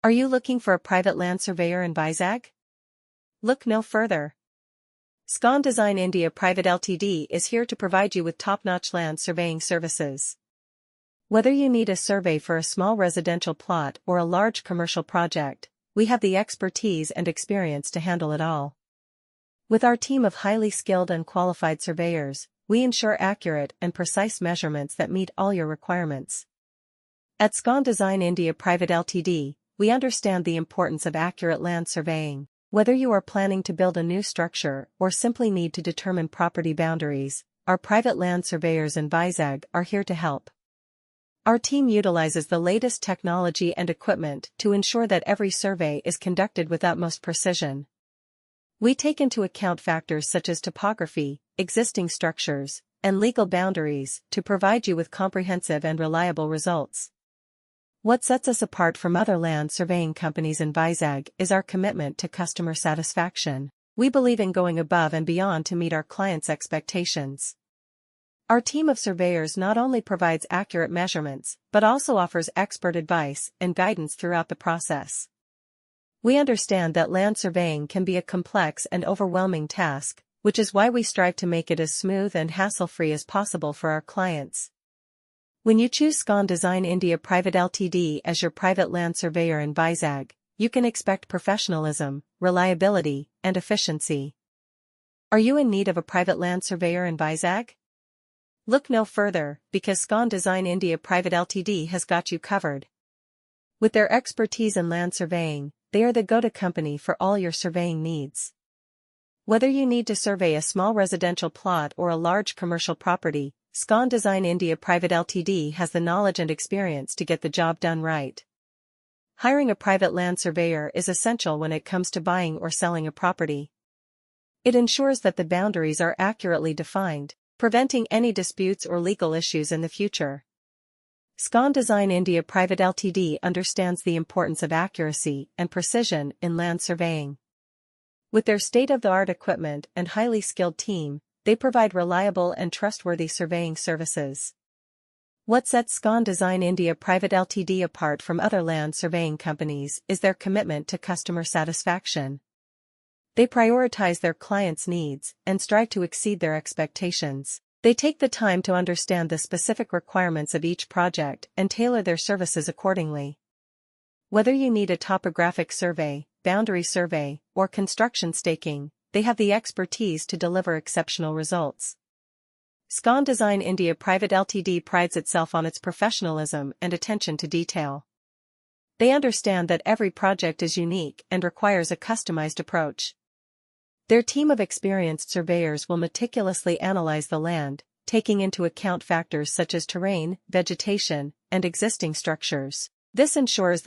Are you looking for a private land surveyor in Vizag? Look no further. Scon Design India Pvt Ltd is here to provide you with top-notch land surveying services. Whether you need a survey for a small residential plot or a large commercial project, we have the expertise and experience to handle it all. With our team of highly skilled and qualified surveyors, we ensure accurate and precise measurements that meet all your requirements. At Scon Design India Pvt Ltd, we understand the importance of accurate land surveying. Whether you are planning to build a new structure or simply need to determine property boundaries, our private land surveyors in Vizag are here to help. Our team utilizes the latest technology and equipment to ensure that every survey is conducted with utmost precision. We take into account factors such as topography, existing structures, and legal boundaries to provide you with comprehensive and reliable results. What sets us apart from other land surveying companies in Vizag is our commitment to customer satisfaction. We believe in going above and beyond to meet our clients' expectations. Our team of surveyors not only provides accurate measurements, but also offers expert advice and guidance throughout the process. We understand that land surveying can be a complex and overwhelming task, which is why we strive to make it as smooth and hassle-free as possible for our clients. When you choose Scon Design India Pvt Ltd as your private land surveyor in Vizag, you can expect professionalism, reliability, and efficiency. Are you in need of a private land surveyor in Vizag? Look no further, because Scon Design India Pvt Ltd has got you covered. With their expertise in land surveying, they are the go-to company for all your surveying needs. Whether you need to survey a small residential plot or a large commercial property, Scon Design India Pvt Ltd has the knowledge and experience to get the job done right. Hiring a private land surveyor is essential when it comes to buying or selling a property. It ensures that the boundaries are accurately defined, preventing any disputes or legal issues in the future. Scon Design India Pvt Ltd understands the importance of accuracy and precision in land surveying. With their state-of-the-art equipment and highly skilled team, they provide reliable and trustworthy surveying services. What sets Scon Design India Pvt Ltd apart from other land surveying companies is their commitment to customer satisfaction. They prioritize their clients' needs and strive to exceed their expectations. They take the time to understand the specific requirements of each project and tailor their services accordingly. Whether you need a topographic survey, boundary survey, or construction staking, they have the expertise to deliver exceptional results. Scon Design India Pvt Ltd prides itself on its professionalism and attention to detail. They understand that every project is unique and requires a customized approach. Their team of experienced surveyors will meticulously analyze the land, taking into account factors such as terrain, vegetation, and existing structures. This ensures